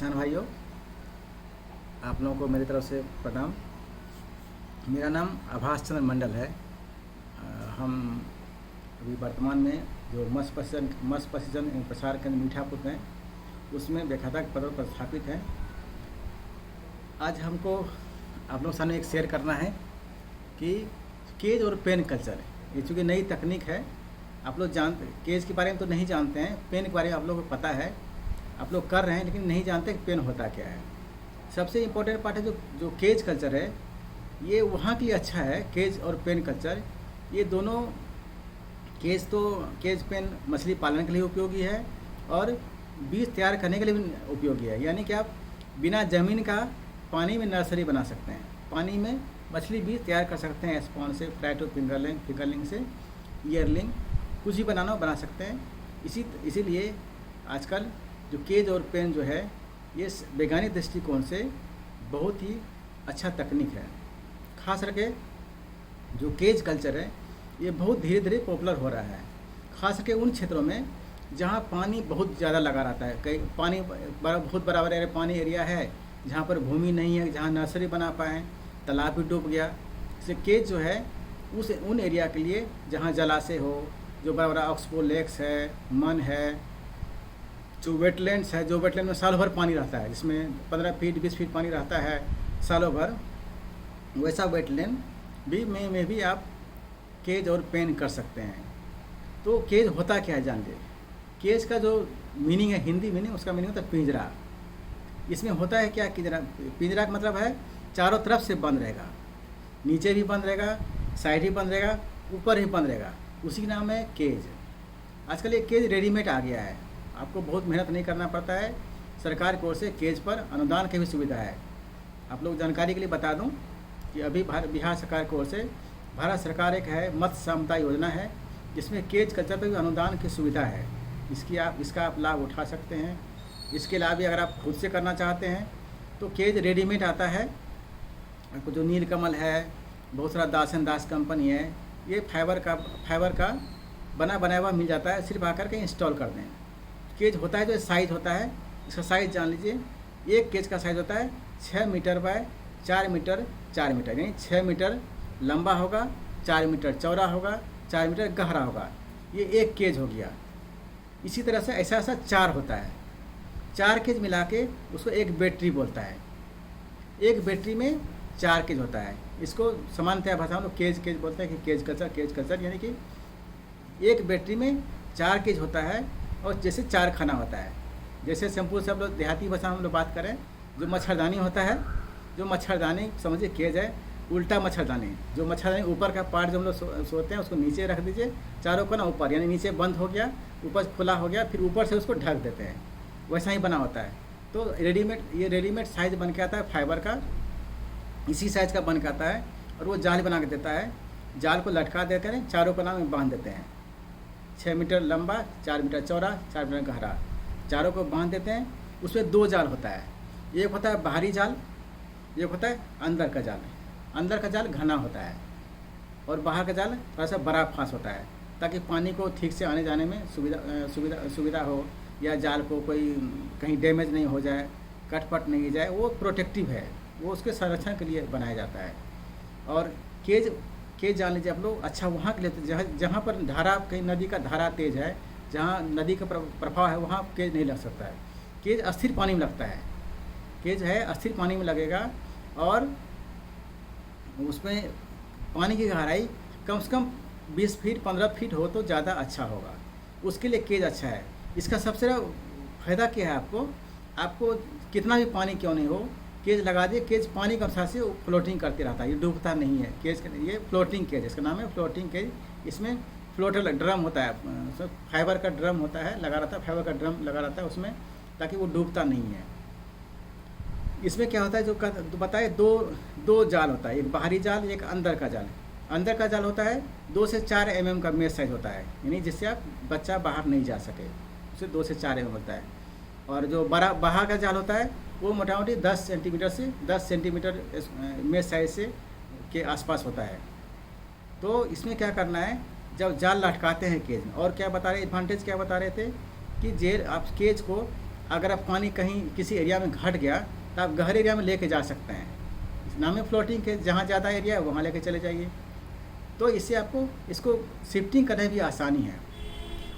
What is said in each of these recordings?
किसान भाइयों, आप लोगों को मेरी तरफ से प्रणाम। मेरा नाम आभास चंद्र मंडल है। हम अभी वर्तमान में जो मत्स्य प्रशिक्षण एवं प्रसार केंद्र मीठापुर में उसमें व्याख्याता के पद पर स्थापित हैं। आज हमको आप लोगों के सामने एक शेयर करना है कि केज और पेन कल्चर, ये चूँकि नई तकनीक है। आप लोग केज के बारे में तो नहीं जानते हैं, पेन के बारे में आप लोगों को पता है, आप लोग कर रहे हैं, लेकिन नहीं जानते कि पेन होता क्या है। सबसे इम्पोर्टेंट पार्ट है जो केज कल्चर है, ये वहाँ के लिए अच्छा है। केज और पेन कल्चर, ये दोनों केज पेन मछली पालन के लिए उपयोगी है और बीज तैयार करने के लिए भी उपयोगी है। यानी कि आप बिना ज़मीन का पानी में नर्सरी बना सकते हैं, पानी में मछली बीज तैयार कर सकते हैं। स्पॉन से, फ्लैटो फिंगरलिंग से, ईयरलिंग, कुछ भी बना सकते हैं। इसीलिए आजकल जो केज और पेन जो है, ये वैज्ञानिक दृष्टिकोण से बहुत ही अच्छा तकनीक है। खास करके जो केज कल्चर है, ये बहुत धीरे धीरे पॉपुलर हो रहा है। खास करके उन क्षेत्रों में जहाँ पानी बहुत ज़्यादा लगा रहता है, कई पानी बहुत बड़ा पानी एरिया है, जहाँ पर भूमि नहीं है, जहाँ नर्सरी बना पाएँ, तालाब भी डूब गया। इससे केज जो है उन एरिया के लिए जहाँ जलाशय हो, जो बड़ा बड़ा ऑक्सबो लेक्स है, मन है, जो वेटलैंड्स है, जो वेटलैंड में सालों भर पानी रहता है, जिसमें 15 फीट 20 फीट पानी रहता है सालों भर, वैसा वेटलैंड में भी आप केज और पेन कर सकते हैं। तो केज होता क्या है जान लीजिए। केज का जो मीनिंग है, हिंदी मीनिंग, उसका मीनिंग होता है पिंजरा। इसमें होता है क्या कि पिंजरा का मतलब है चारों तरफ से बंद रहेगा, नीचे भी बंद रहेगा, साइड भी बंद रहेगा, ऊपर भी बंद रहेगा, उसी का नाम है केज। आजकल ये केज रेडीमेड आ गया है, आपको बहुत मेहनत नहीं करना पड़ता है। सरकार की ओर से केज पर अनुदान की भी सुविधा है। आप लोग जानकारी के लिए बता दूं कि अभी बिहार सरकार की ओर से भारत सरकार एक है मत्स्य समता योजना है, जिसमें केज कल्चर पर भी अनुदान की सुविधा है। इसका आप लाभ उठा सकते हैं। इसके अलावा अगर आप खुद से करना चाहते हैं तो केज रेडीमेड आता है। आपको जो नीलकमल है, बहुत सारा दास कंपनी है, ये फाइबर का बनाया हुआ मिल जाता है, सिर्फ आकर के इंस्टॉल कर दें। केज होता है जो साइज़ होता है, इसका साइज़ जान लीजिए। एक केज का साइज़ होता है 6 मीटर बाय 4 मीटर, यानी 6 मीटर लंबा होगा, 4 मीटर चौड़ा होगा, 4 मीटर गहरा होगा। ये एक केज हो गया। इसी तरह से ऐसा 4 होता है। 4 केज मिला के उसको एक बैटरी बोलता है। एक बैटरी में 4 केज होता है। इसको सामान्यतः भाषा में लोग केज बोलते हैं कि केज कल्चर, यानी कि एक बैटरी में 4 केज होता है और जैसे 4 खाना होता है। जैसे सिंपल से हम लोग देहाती भाषा में हम लोग बात करें, जो मच्छरदानी होता है, जो मच्छरदानी समझिए केज है। उल्टा मच्छरदानी, जो मच्छरदानी ऊपर का पार्ट जो हम लोग सोते हैं उसको नीचे रख दीजिए, चारों को ना ऊपर, यानी नीचे बंद हो गया, ऊपर खुला हो गया, फिर ऊपर से उसको ढक देते हैं। वैसा ही बना होता है। तो ये रेडीमेड साइज़ बन के आता है फाइबर का, इसी साइज़ का बन के आता है और वो जाल बना के देता है। जाल को लटका देते हैं, चारों को नाम बांध देते हैं। 6 मीटर लंबा, 4 मीटर चौड़ा, 4 मीटर गहरा, चारों को बांध देते हैं। उसमें 2 जाल होता है, एक होता है बाहरी जाल, एक होता है अंदर का जाल। अंदर का जाल घना होता है और बाहर का जाल थोड़ा सा बड़ा फांस होता है, ताकि पानी को ठीक से आने जाने में सुविधा हो, या जाल को कोई कहीं डैमेज नहीं हो जाए, कटपट नहीं जाए। वो प्रोटेक्टिव है, वो उसके संरक्षण के लिए बनाया जाता है। और केज जान लीजिए आप लोग, अच्छा वहाँ के लिए जहाँ पर धारा, कहीं नदी का धारा तेज है, जहाँ नदी का प्रभाव है, वहाँ केज नहीं लग सकता है। केज अस्थिर पानी में लगता है। केज है अस्थिर पानी में लगेगा और उसमें पानी की गहराई कम से कम 20 फीट 15 फीट हो तो ज़्यादा अच्छा होगा। उसके लिए केज अच्छा है। इसका सबसे बड़ा फ़ायदा क्या है, आपको कितना भी पानी क्यों नहीं हो, केज लगा दिए, केज पानी के अनुसार से फ्लोटिंग करते रहता है, ये डूबता नहीं है। ये फ्लोटिंग केज, इसका नाम है फ्लोटिंग केज। इसमें फ्लोटर ड्रम होता है, फाइबर का ड्रम होता है, लगा रहता है, फाइबर का ड्रम लगा रहता है उसमें, ताकि वो डूबता नहीं है। इसमें क्या होता है, जो बताए, दो जाल होता है, एक बाहरी जाल, एक अंदर का जाल। अंदर का जाल होता है 2 से 4 mm का मेश साइज होता है, यानी जिससे आप बच्चा बाहर नहीं जा सके, उसे 2 से 4 mm होता है। और जो बाहर का जाल होता है वो मोटा मोटी 10 सेंटीमीटर मेश साइज से के आसपास होता है। तो इसमें क्या करना है, जब जाल लटकाते हैं केज में, और क्या बता रहे, एडवांटेज क्या बता रहे थे कि आप केज को अगर आप पानी कहीं किसी एरिया में घट गया तो आप गहरे एरिया में लेके जा सकते हैं। नाम है फ्लोटिंग के, जहाँ ज़्यादा एरिया है वहाँ लेके चले जाइए। तो इससे आपको इसको शिफ्टिंग करने भी आसानी है।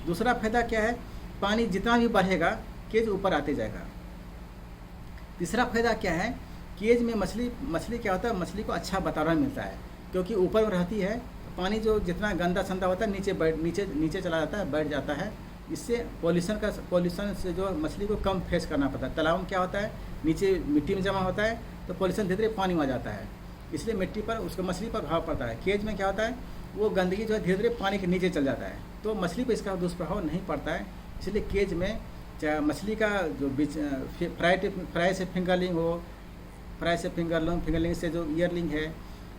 दूसरा फ़ायदा क्या है, पानी जितना भी बढ़ेगा केज ऊपर आते जाएगा। तीसरा फ़ायदा क्या है, केज में मछली क्या होता है, मछली को अच्छा वातावरण मिलता है, क्योंकि ऊपर में रहती है। पानी जो जितना गंदा संदा होता है नीचे चला जाता है, बैठ जाता है। इससे पॉल्यूशन से जो मछली को कम फेस करना पड़ता है। तालाब में क्या होता है, नीचे मिट्टी में जमा होता है तो पॉल्यूशन धीरे धीरे पानी में आ जाता है, इसलिए मिट्टी पर उसको मछली पर प्रभाव पड़ता है। केज में क्या होता है, वो गंदगी जो है धीरे धीरे पानी के नीचे चल जाता है, तो मछली पर इसका दुष्प्रभाव नहीं पड़ता है। इसलिए केज में चाहे मछली का जो बीच फ्राई से फिंगरलिंग हो, फ्राई से फिंगरलिंग से जो ईयरलिंग है,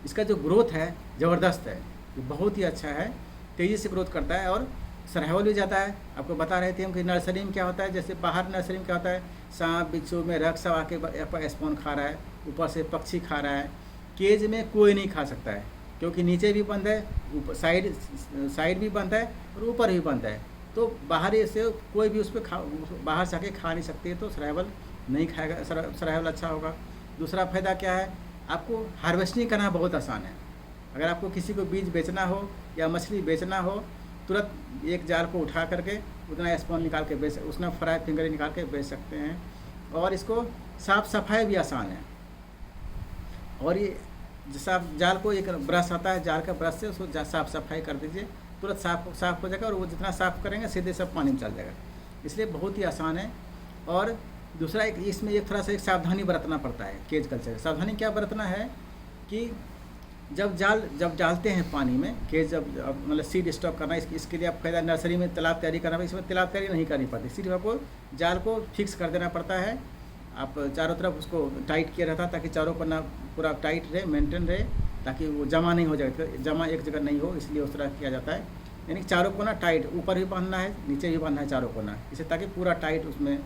इसका जो ग्रोथ है ज़बरदस्त है, ये बहुत ही अच्छा है, तेज़ी से ग्रोथ करता है और सर्वाइवल भी जाता है। आपको बता रहे थे हम कि नर्सरी में क्या होता है, जैसे बाहर नर्सरी में क्या होता है, सांप बिच्छू में रख सब आके स्पॉन खा रहा है, ऊपर से पक्षी खा रहा है। केज में कोई नहीं खा सकता है, क्योंकि नीचे भी बंद है, ऊपर साइड भी बंद है और ऊपर भी बंद है, तो बाहर से कोई भी उस पर बाहर से आके खा नहीं सकती है, तो सर्वाइवल नहीं खाएगा, सर्वाइवल अच्छा होगा। दूसरा फ़ायदा क्या है, आपको हार्वेस्टिंग करना बहुत आसान है। अगर आपको किसी को बीज बेचना हो या मछली बेचना हो, तुरंत एक जाल को उठा करके उतना स्पॉन निकाल के बेच, उसमें फ्राई फिंगर निकाल के बेच सकते हैं। और इसको साफ़ सफाई भी आसान है। और ये जैसा जाल को एक ब्रश आता है, जाल का ब्रश से उसको साफ़ सफाई कर दीजिए, तुरंत साफ़ हो जाएगा, और वो जितना साफ़ करेंगे सीधे सब पानी में चल जाएगा, इसलिए बहुत ही आसान है। और दूसरा इसमें एक थोड़ा सा एक सावधानी बरतना पड़ता है केज कल्चर। सावधानी क्या बरतना है कि जब डालते हैं पानी में, केज जब मतलब सीड स्टॉक करना, इसके लिए आप फ़ायदा नर्सरी में तालाब तैयारी करना, इसमें तालाब तैयारी नहीं करनी पड़ती, सिर्फ आपको जाल को फिक्स कर देना पड़ता है। आप चारों तरफ उसको टाइट किया रहता है ताकि चारों पन्ना पूरा टाइट रहे, मेंटेन रहे, ताकि वो जमा नहीं हो जाए, जमा एक जगह नहीं हो, इसलिए उस तरह किया जाता है। यानी चारों कोना टाइट, ऊपर भी बांधना है नीचे भी बांधना है चारों कोना, इसे ताकि पूरा टाइट उसमें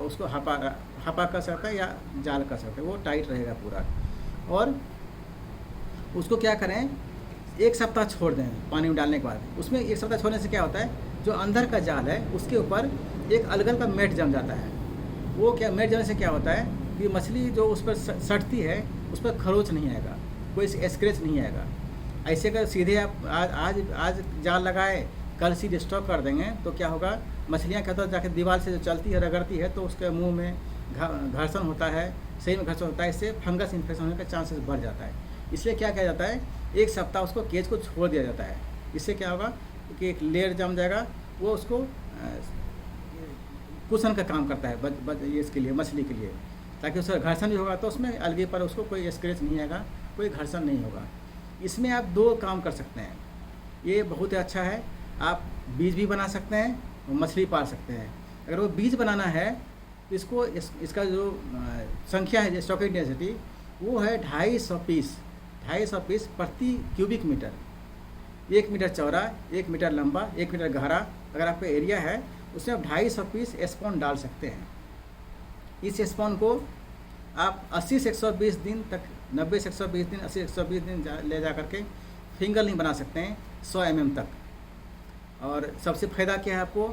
उसको हापा कर सकता है या जाल कर सकते हैं, वो टाइट रहेगा पूरा। और उसको क्या करें, एक सप्ताह छोड़ दें पानी में डालने के बाद। उसमें एक सप्ताह छोड़ने से क्या होता है, जो अंदर का जाल है उसके ऊपर एक अलग का मेट जम जाता है। वो क्या मेट जमने से क्या होता है कि मछली जो उस पर सटती है उस पर खरोच नहीं आएगा, कोई स्क्रैच नहीं आएगा। ऐसे अगर सीधे आप आज जाल लगाए, कल सीध स्टॉक कर देंगे तो क्या होगा, मछलियाँ क्या होता है जाके दीवार से जो चलती है, रगड़ती है, तो उसके मुंह में घर्षण होता है, सही में घर्षण होता है, इससे फंगस इन्फेक्शन होने का चांसेस बढ़ जाता है। इसलिए क्या किया जाता है, एक सप्ताह उसको केज को छोड़ दिया जाता है। इससे क्या होगा कि एक लेयर जम जाएगा, वो उसको कुशन का काम करता है ये इसके लिए, मछली के लिए, ताकि उसका घर्षण भी होगा तो उसमें अलगे पर उसको कोई स्क्रैच नहीं आएगा, कोई घर्षण नहीं होगा। इसमें आप 2 काम कर सकते हैं, ये बहुत ही अच्छा है। आप बीज भी बना सकते हैं और मछली पाल सकते हैं। अगर वो बीज बनाना है तो इसका जो संख्या है, स्टॉकिंग डेंसिटी, वो है 250 पीस प्रति क्यूबिक मीटर। 1 मीटर चौड़ा, 1 मीटर लंबा, 1 मीटर गहरा अगर आपका एरिया है, उसमें आप 250 पीस स्पॉन डाल सकते हैं। इस स्पॉन को आप 80 से 120 दिन तक, 90 से 120 दिन, 80 से 120 दिन ले जा करके फिंगरलिंग बना सकते हैं 100 mm तक। और सबसे फ़ायदा क्या है, आपको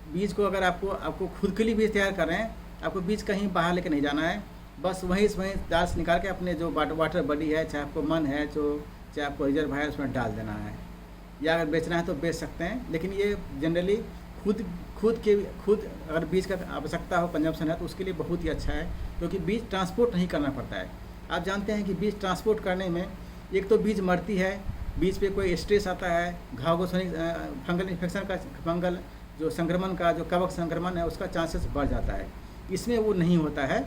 बीज को अगर आपको खुद के लिए बीज तैयार कर रहे हैं, आपको बीज कहीं बाहर लेके नहीं जाना है, बस वहीं दाल से निकाल के अपने जो वाटर बॉडी है, चाहे आपको मन है, चाहे आपको रिजर्व है, उसमें डाल देना है। या अगर बेचना है तो बेच सकते हैं, लेकिन ये जनरली खुद अगर बीज का आवश्यकता हो, कंजम्पशन है, तो उसके लिए बहुत ही अच्छा है, क्योंकि बीज ट्रांसपोर्ट नहीं करना पड़ता है। आप जानते हैं कि बीज ट्रांसपोर्ट करने में एक तो बीज मरती है, बीज पे कोई स्ट्रेस आता है, घाव फंगल इन्फेक्शन का, फंगल जो संक्रमण का, जो कवक संक्रमण है, उसका चांसेस बढ़ जाता है। इसमें वो नहीं होता है,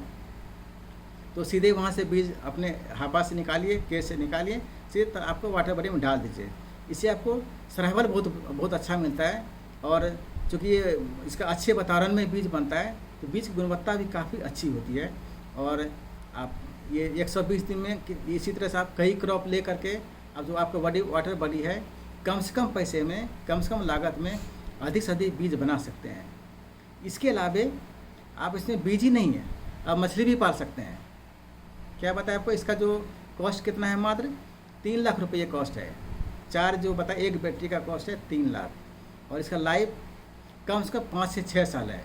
तो सीधे वहाँ से बीज अपने हापा से निकालिए, केस से निकालिए, सीधे आपको वाटर बॉडी में डाल दीजिए। इससे आपको सर्वाइवल बहुत अच्छा मिलता है। और चूँकि ये इसका अच्छे वातावरण में बीज बनता है, तो बीज की गुणवत्ता भी काफ़ी अच्छी होती है। और आप ये 120 दिन में इसी तरह से आप कई क्रॉप ले करके, अब जो आपका वाटर बॉडी है, कम से कम पैसे में, कम से कम लागत में अधिक से अधिक बीज बना सकते हैं। इसके अलावे आप इसमें बीज ही नहीं है, आप मछली भी पाल सकते हैं। क्या बताया आपको, इसका जो कॉस्ट कितना है, मात्र 3 लाख रुपये कॉस्ट है। 4 जो बताया, एक बैटरी का कॉस्ट है 3 लाख, और इसका लाइफ कम से कम 5 से 6 साल है।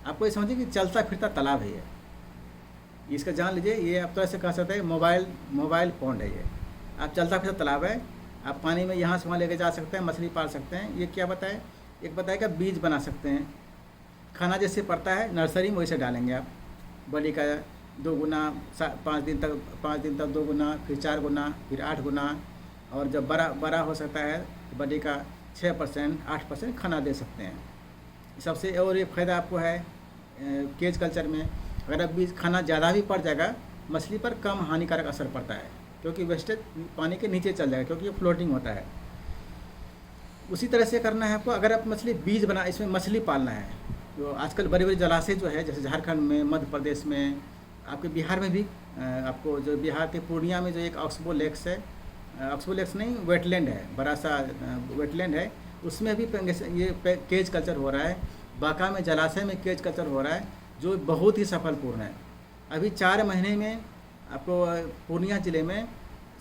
आपको ये समझिए कि चलता फिरता तालाब है ये। इसका जान लीजिए, ये आप तरह से कह सकते हैं मोबाइल पॉन्ड है ये। आप चलता फिरता तालाब है, आप पानी में यहाँ से वहाँ लेके जा सकते हैं, मछली पाल सकते हैं। ये क्या बताए, एक बताएगा बीज बना सकते हैं। खाना जैसे पड़ता है नर्सरी में वैसे डालेंगे आप, बड़ी का 2 गुना, 5 दिन तक 2 गुना, फिर 4 गुना, फिर 8 गुना, और जब बड़ा हो सकता है तो बड़ी का 6% 8% खाना दे सकते हैं। सबसे और एक फ़ायदा आपको है केज कल्चर में, अगर अब बीज खाना ज़्यादा भी पड़ जाएगा मछली पर कम हानिकारक असर पड़ता है, क्योंकि वेस्टेज पानी के नीचे चल जाएगा, क्योंकि ये फ्लोटिंग होता है। उसी तरह से करना है आपको। अगर आप मछली बीज बना, इसमें मछली पालना है, तो आजकल बड़े बड़े जलाशय जो है, जैसे झारखंड में, मध्य प्रदेश में, आपके बिहार में भी, आपको जो बिहार के पूर्णिया में जो एक ऑक्सबो लेक्स है, ऑक्सबो लेक्स नहीं, वेटलैंड है, बड़ा सा वेटलैंड है, उसमें भी ये केज कल्चर हो रहा है। बांका में जलाशय में केज कल्चर हो रहा है, जो बहुत ही सफलपूर्ण है। अभी 4 महीने में आपको पूर्णिया ज़िले में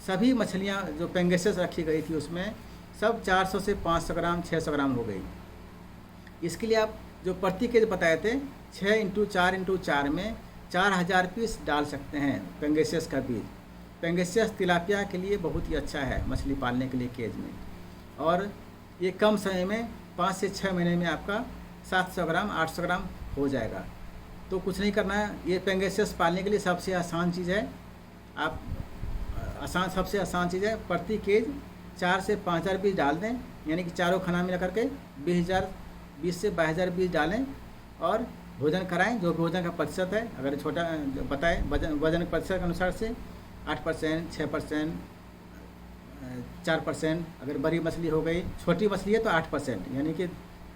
सभी मछलियाँ जो पेंगेसस रखी गई थी उसमें सब 400 से 500 ग्राम 600 ग्राम हो गई। इसके लिए आप जो प्रति केज बताए थे 6x4x4 में 4000 पीस डाल सकते हैं पेंगेसस का बीज। पेंगेसस तिलापिया के लिए बहुत ही अच्छा है मछली पालने के लिए केज में, और ये कम समय में 5 से 6 महीने में आपका 700 ग्राम 800 ग्राम हो जाएगा। तो कुछ नहीं करना है, ये पेंगेसस पालने के लिए सबसे आसान चीज़ है। आप सबसे आसान चीज़ है, प्रति केज 4 से 5000 बीज डाल दें, यानी कि चारों खाना मिला करके 20 से 22,000 बीज डालें, और भोजन कराएं। जो भोजन का प्रतिशत है, अगर छोटा बताएं वजन प्रतिशत के अनुसार से 8%, 6%, 4%। अगर बड़ी मछली हो गई, छोटी मछली है तो 8%, यानी कि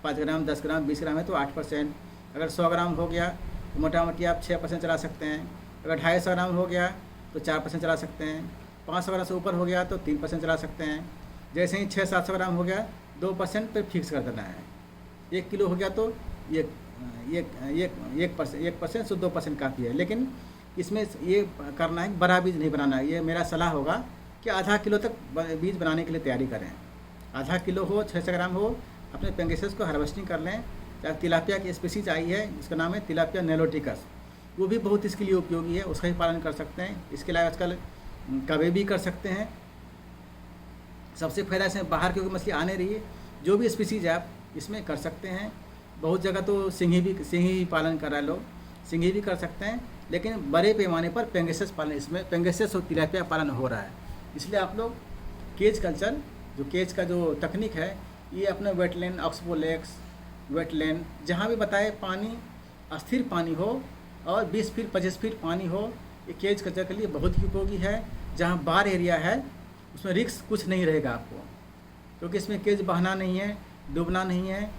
5 ग्राम 10 ग्राम 20 ग्राम है तो 8%। अगर 100 ग्राम हो गया तो मोटा मोटी आप 6% चला सकते हैं। अगर 250 ग्राम हो गया तो 4% चला सकते हैं। 500 ग्राम से ऊपर हो गया तो 3% चला सकते हैं। जैसे ही 600-700 ग्राम हो गया 2% पर फिक्स कर देना है। 1 किलो हो गया तो ये 1% से 2% काफ़ी है। लेकिन इसमें ये करना है, बड़ा बीज नहीं बनाना है। ये मेरा सलाह होगा कि आधा किलो तक बीज बनाने के लिए तैयारी करें। आधा किलो हो, 600 ग्राम हो, अपने पेंगेसस को हार्वेस्टिंग कर लें। चाहे तिलापिया की स्पीसीज आई है जिसका नाम है तिलापिया नेलोटिकस, वो भी बहुत इसके लिए उपयोगी है, उसका भी पालन कर सकते हैं। इसके अलावा आजकल कवे भी कर सकते हैं। सबसे फ़ायदा इसमें बाहर क्योंकि मछली आने रही है, जो भी स्पीसीज है आप इसमें कर सकते हैं। बहुत जगह तो सिंघी भी पालन कर रहा है लोग, सिंघी भी कर सकते हैं। लेकिन बड़े पैमाने पर पेंगेसस पालन, इसमें पेंगेसस और तिलापिया पालन हो रहा है। इसलिए आप लोग केज कल्चर, जो केज का जो तकनीक है, ये अपने वेटलैंड, ऑक्सबो लेक्स, वेटलैंड, जहाँ भी बताए पानी अस्थिर पानी हो और 20 फीट 25 फीट पानी हो, ये केज कल्चर के लिए बहुत ही उपयोगी है। जहाँ बार एरिया है उसमें रिस्क कुछ नहीं रहेगा आपको, क्योंकि इसमें केज बहना नहीं है, डूबना नहीं है,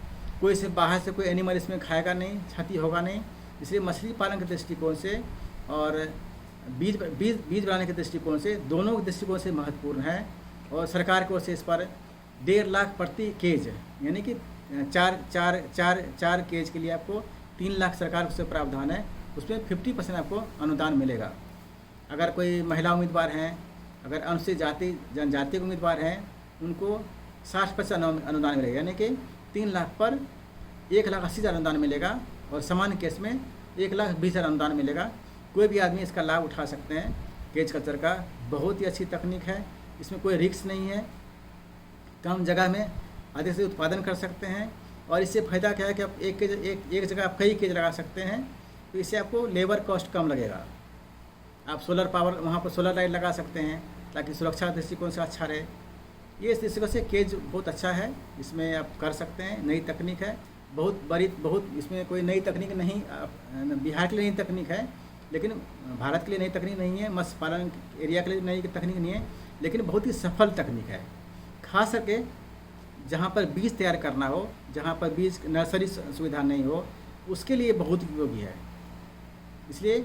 कोई से बाहर से कोई एनिमल इसमें खाएगा नहीं, क्षति होगा नहीं। इसलिए मछली पालन के दृष्टिकोण से और बीज बनाने के दृष्टिकोण से, दोनों के दृष्टिकोण से महत्वपूर्ण है। और सरकार की ओर से इस पर 1.5 लाख प्रति केज, यानी कि चार केज के लिए आपको 3 लाख सरकार से प्रावधान है। उसमें 50% आपको अनुदान मिलेगा। अगर कोई महिला उम्मीदवार हैं, अगर अनुसूचित जनजाति के उम्मीदवार हैं, उनको 60% अनुदान मिलेगा, यानी कि 3 लाख पर 1,80,000 अनुदान मिलेगा। और सामान्य केस में 1,20,000 अनुदान मिलेगा। कोई भी आदमी इसका लाभ उठा सकते हैं। केज कल्चर का बहुत ही अच्छी तकनीक है, इसमें कोई रिस्क नहीं है। कम जगह में अधिक से उत्पादन कर सकते हैं। और इससे फ़ायदा क्या है कि आप एक जगह आप कई केज लगा सकते हैं, तो इससे आपको लेबर कॉस्ट कम लगेगा। आप सोलर पावर, वहाँ पर सोलर लाइट लगा सकते हैं ताकि सुरक्षा दृष्टिकोण से अच्छा रहे। ये इस दृष्टिकोण से केज बहुत अच्छा है, इसमें आप कर सकते हैं। नई तकनीक है, बहुत इसमें कोई नई तकनीक नहीं, बिहार के लिए नई तकनीक है, लेकिन भारत के लिए नई तकनीक नहीं है, मत्स्य पालन एरिया के लिए नई तकनीक नहीं है, लेकिन बहुत ही सफल तकनीक है। खास करके जहाँ पर बीज तैयार करना हो, जहाँ पर बीज नर्सरी सुविधा नहीं हो, उसके लिए बहुत उपयोगी है। इसलिए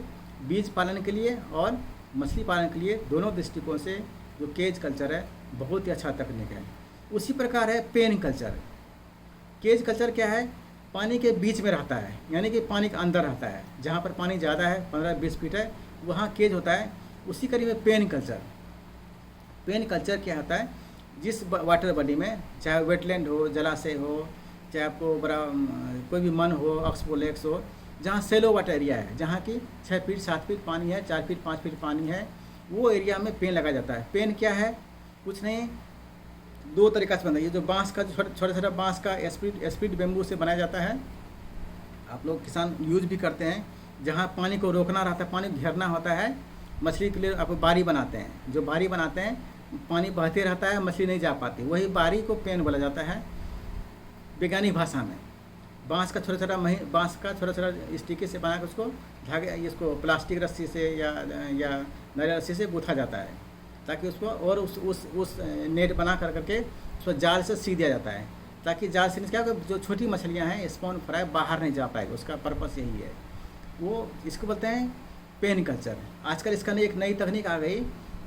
बीज पालन के लिए और मछली पालन के लिए दोनों दृष्टिकोण से जो केज कल्चर है बहुत ही अच्छा तकनीक है। उसी प्रकार है पेन कल्चर। केज कल्चर क्या है, पानी के बीच में रहता है, यानी कि पानी के अंदर रहता है। जहाँ पर पानी ज़्यादा है, 15-20 फीट है, वहाँ केज होता है। उसी करीब में पेन कल्चर। पेन कल्चर क्या होता है, जिस वाटर बॉडी में, चाहे वेटलैंड हो, जलाशय हो, चाहे आपको बड़ा कोई भी मन हो, ऑक्सबो लेक्स हो, जहाँ सेलो वाटर एरिया है, जहाँ की 6 फीट 7 फीट पानी है, 4 फीट 5 फीट पानी है, वो एरिया में पेन लगाया जाता है। पेन क्या है, कुछ नहीं, दो तरीका से बनता है। ये जो बांस का, छोटा छोटा बांस का स्प्लिट बेम्बू से बनाया जाता है, आप लोग किसान यूज भी करते हैं। जहाँ पानी को रोकना रहता है, पानी घेरना होता है, मछली के लिए आप बारी बनाते हैं। जो बारी बनाते हैं, पानी बहते रहता है, मछली नहीं जा पाती, वही बारी को पेन बोला जाता है वैज्ञानिक भाषा में। बांस का छोटा छोटा स्टिके से बना कर उसको धागे, इसको प्लास्टिक रस्सी से या नारियल रस्सी से गूँथा जाता है, ताकि उसको और उस नेट बना करके उसको जाल से सी दिया जाता है, ताकि जाल से क्या जो छोटी मछलियाँ हैं स्पॉन फ्राई बाहर नहीं जा पाएगी। उसका पर्पस यही है। वो इसको बोलते हैं पेन कल्चर। आजकल इसका एक नई तकनीक आ गई,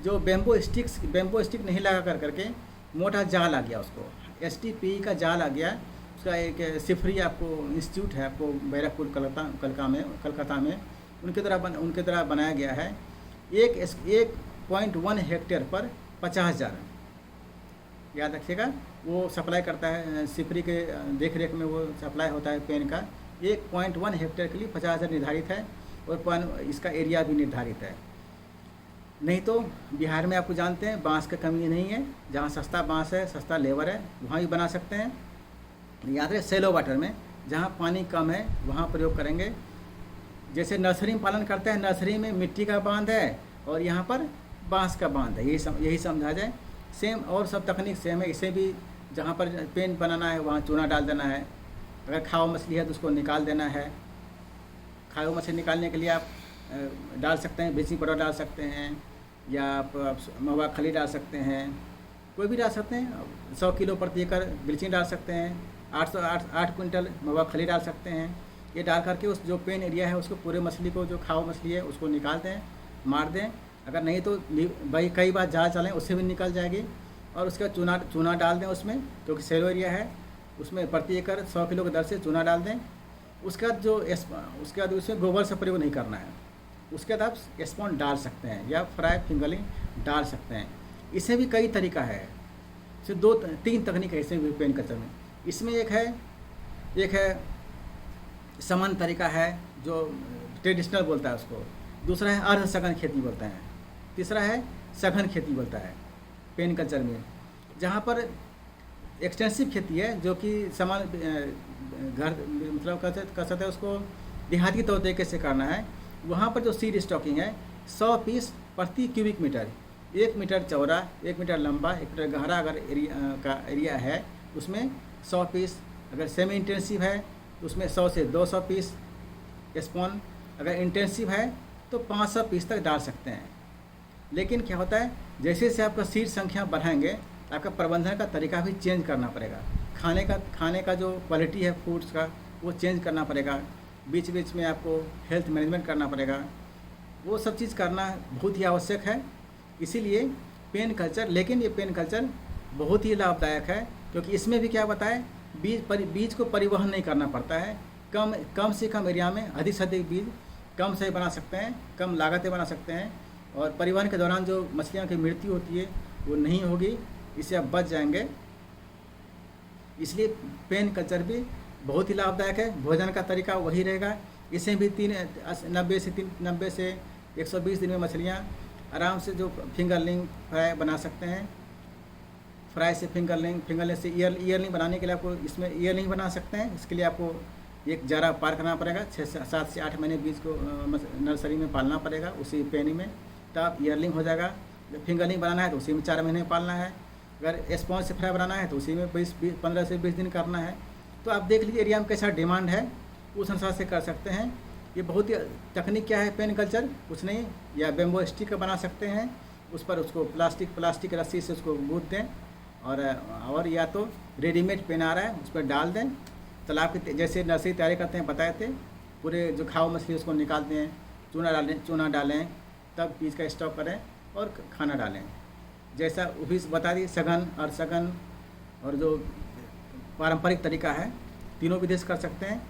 जो बेम्बो स्टिक नहीं लगा करके मोटा जाल आ गया, उसको STP का जाल आ गया। उसका एक सिफरी आपको इंस्टीट्यूट है, आपको बैरकपुर कलकत्ता में उनके द्वारा बनाया गया है। 1.1 हेक्टेयर पर 50,000, याद रखिएगा। वो सप्लाई करता है, सिफरी के देख रेख में वो सप्लाई होता है पेन का। 1.1 हेक्टेयर के लिए 50,000 निर्धारित है, और इसका एरिया भी निर्धारित है। नहीं तो बिहार में आपको जानते हैं बांस की कमी नहीं है, जहाँ सस्ता बांस है, सस्ता लेबर है, वहाँ भी बना सकते हैं। याद रहे, सेलो वाटर में जहाँ पानी कम है वहाँ प्रयोग करेंगे। जैसे नर्सरी में पालन करते हैं, नर्सरी में मिट्टी का बांध है और यहाँ पर बांस का बांध है, यही समझा जाए। सेम और सब तकनीक सेम है। इसे भी जहाँ पर पेन बनाना है वहाँ चूना डाल देना है। अगर खाओ मछली है तो उसको निकाल देना है। खाओ मछली निकालने के लिए आप डाल सकते हैं, ब्लीचिंग पाउडर डाल सकते हैं, या आप महुआ खली डाल सकते हैं, कोई भी डाल सकते हैं। 100 किलो प्रति एकड़ ब्लीचिंग डाल सकते हैं, 8 क्विंटल महुआ खली डाल सकते हैं। ये डाल करके उस जो पेन एरिया है उसको, पूरे मछली को, जो खाओ मछली है उसको निकाल दें, मार दें। अगर नहीं तो भाई कई बार जाल चलें उससे भी निकल जाएगी। और उसका चूना डाल दें उसमें, क्योंकि सेलो एरिया है, उसमें प्रति एकड़ 100 किलो की दर से चूना डाल दें। उसके बाद उसमें गोबर से प्रयोग नहीं करना है। उसके बाद आप स्पॉन डाल सकते हैं या फ्राई फिंगरलिंग डाल सकते हैं। इसे भी कई तरीका है, सिर्फ 2-3 तकनीक है इसमें भी पेन कल्चर में। इसमें एक है समान तरीका है जो ट्रेडिशनल बोलता है उसको, दूसरा है अर्ध सघन खेती बोलता है, तीसरा है सघन खेती बोलता है पेन कल्चर में। जहाँ पर एक्सटेंसिव खेती है, जो कि समान घर मतलब कर सकते हैं, उसको देहाती तौर तरीके से करना है। वहाँ पर जो सीड स्टॉकिंग है 100 पीस प्रति क्यूबिक मीटर, 1 मीटर चौड़ा, 1 मीटर लंबा, 1 मीटर गहरा अगर एरिया है उसमें 100 पीस। अगर सेमी इंटेंसिव है तो उसमें 100 से 200 पीस स्पॉन। अगर इंटेंसिव है तो 500 पीस तक डाल सकते हैं। लेकिन क्या होता है, जैसे जैसे आपका सीड संख्या बढ़ाएंगे, आपका प्रबंधन का तरीका भी चेंज करना पड़ेगा। खाने का जो क्वालिटी है फूड्स का, वो चेंज करना पड़ेगा। बीच बीच में आपको हेल्थ मैनेजमेंट करना पड़ेगा। वो सब चीज़ करना बहुत ही आवश्यक है। इसीलिए पेन कल्चर, लेकिन ये पेन कल्चर बहुत ही लाभदायक है, क्योंकि इसमें भी क्या बताए, बीज को परिवहन नहीं करना पड़ता है। कम से कम एरिया में अधिक से अधिक बीज कम से बना सकते हैं, कम लागत बना सकते हैं, और परिवहन के दौरान जो मछलियों की मृत्यु होती है वो नहीं होगी, इससे आप बच जाएंगे। इसलिए पेन कल्चर भी बहुत ही लाभदायक है। भोजन का तरीका वही रहेगा। इसे भी 90 से 120 दिन में मछलियाँ आराम से जो फिंगरलिंग फ्राई बना सकते हैं। फ्राई से फिंगरलिंग से ईयरलिंग बनाने के लिए आपको इसमें ईयरलिंग बना सकते हैं। इसके लिए आपको एक जारा पार करना पड़ेगा, 7 से 8 महीने बीज को नर्सरी में पालना पड़ेगा उसी पेनी में, तब ईयरलिंग हो जाएगा। फिंगरलिंग बनाना है तो उसी में 4 महीने पालना है। अगर स्पॉन्ज से फ्राई बनाना है तो उसी में 15 से 20 दिन करना है। तो आप देख लीजिए एरिया में कैसा डिमांड है, उस अनुसार से कर सकते हैं। ये बहुत ही तकनीक क्या है पेन कल्चर, कुछ नहीं, या बेम्बो स्टिक का बना सकते हैं, उस पर उसको प्लास्टिक रस्सी से उसको गूँथ दें, और या तो रेडीमेड पेन आ रहा है उस पर डाल दें। तालाब के जैसे नर्सरी तैयारी करते हैं बताए थे, पूरे जो खाओ मछली उसको निकालते हैं, चूना डालें, तब बीज का स्टॉक करें और खाना डालें। जैसा वो भी बता दी, सघन और सघन और जो पारंपरिक तरीका है, तीनों विधि से कर सकते हैं।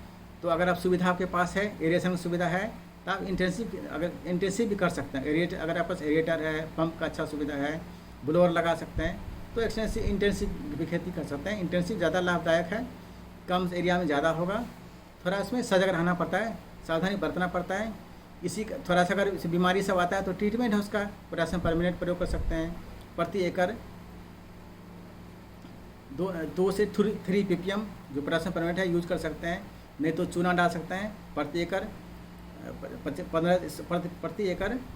तो अगर आप सुविधा आपके पास है, एरिएशन सुविधा है, तो आप इंटेंसिव भी कर सकते हैं। अगर आपके पास एरिएटर है, पंप का अच्छा सुविधा है, ब्लोअर लगा सकते हैं, तो इंटेंसिव भी खेती कर सकते हैं। इंटेंसिव ज़्यादा लाभदायक है, कम एरिया में ज़्यादा होगा। थोड़ा उसमें सजग रहना पड़ता है, सावधानी बरतना पड़ता है। इसी का थोड़ा सा अगर इस बीमारी सब आता है तो ट्रीटमेंट है उसका, पोटासियम परमेंगनेट प्रयोग कर सकते हैं। प्रति एकड़ 2 से 3 ppm जो पोटासियम परमेंगनेट है यूज कर सकते हैं, नहीं तो चूना डाल सकते हैं। प्रति एकड़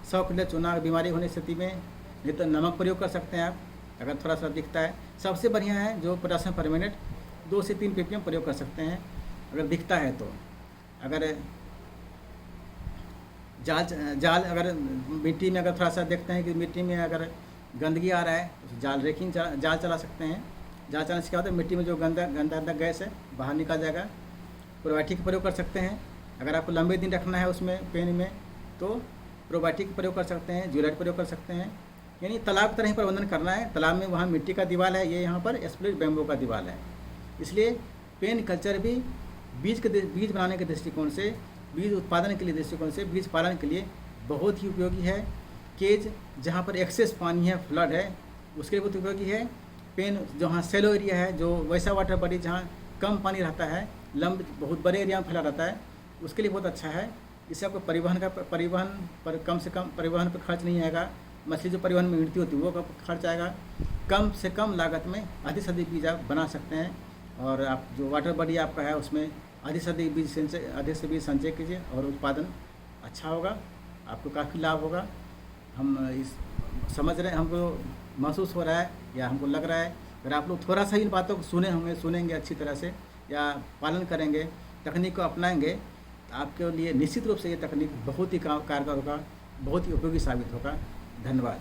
100 किलो चूना बीमारी होने स्थिति में, नहीं तो नमक प्रयोग कर सकते हैं आप अगर थोड़ा सा दिखता है। सबसे बढ़िया है जो पोटासियम परमेंगनेट 2 से 3 ppm प्रयोग कर सकते हैं अगर दिखता है तो। अगर जाल अगर मिट्टी में अगर थोड़ा सा देखते हैं कि मिट्टी में अगर गंदगी आ रहा है तो जाल चला सकते हैं। जाल चलाने से क्या होता है, मिट्टी में जो गंदा गैस है बाहर निकल जाएगा। प्रोबायोटिक प्रयोग कर सकते हैं अगर आपको लंबे दिन रखना है उसमें पेन में, तो प्रोबायोटिक प्रयोग कर सकते हैं, ज्यूराइड प्रयोग कर सकते हैं। यानी तालाब तरह ही प्रबंधन करना है। तालाब में वहाँ मिट्टी का दीवार है, ये यहाँ पर स्प्लिट बैम्बू का दीवार है। इसलिए पेन कल्चर भी बीज बनाने के दृष्टिकोण से, बीज उत्पादन के लिए दृष्टिकोण से, बीज पालन के लिए बहुत ही उपयोगी है। केज जहाँ पर एक्सेस पानी है, फ्लड है, उसके लिए बहुत उपयोगी है। पेन जहाँ सेलो एरिया है, जो वैसा वाटर बॉडी जहाँ कम पानी रहता है, बहुत बड़े एरिया में फैला रहता है, उसके लिए बहुत अच्छा है। इससे आपको परिवहन पर कम से कम परिवहन पर खर्च नहीं आएगा। मछली जो परिवहन में मिलती होती है वो खर्च आएगा। कम से कम लागत में अधिक से अधिक बीज आप बना सकते हैं। और आप जो वाटर बॉडी आपका है उसमें अधिक से अधिक बीज संचय कीजिए और उत्पादन अच्छा होगा, आपको काफ़ी लाभ होगा। हम इस समझ रहे हैं, हमको महसूस हो रहा है या हमको लग रहा है, अगर आप लोग थोड़ा सा इन बातों को सुनेंगे अच्छी तरह से या पालन करेंगे, तकनीक को अपनाएंगे, तो आपके लिए निश्चित रूप से ये तकनीक बहुत ही कारगर होगा, बहुत ही उपयोगी साबित होगा। धन्यवाद।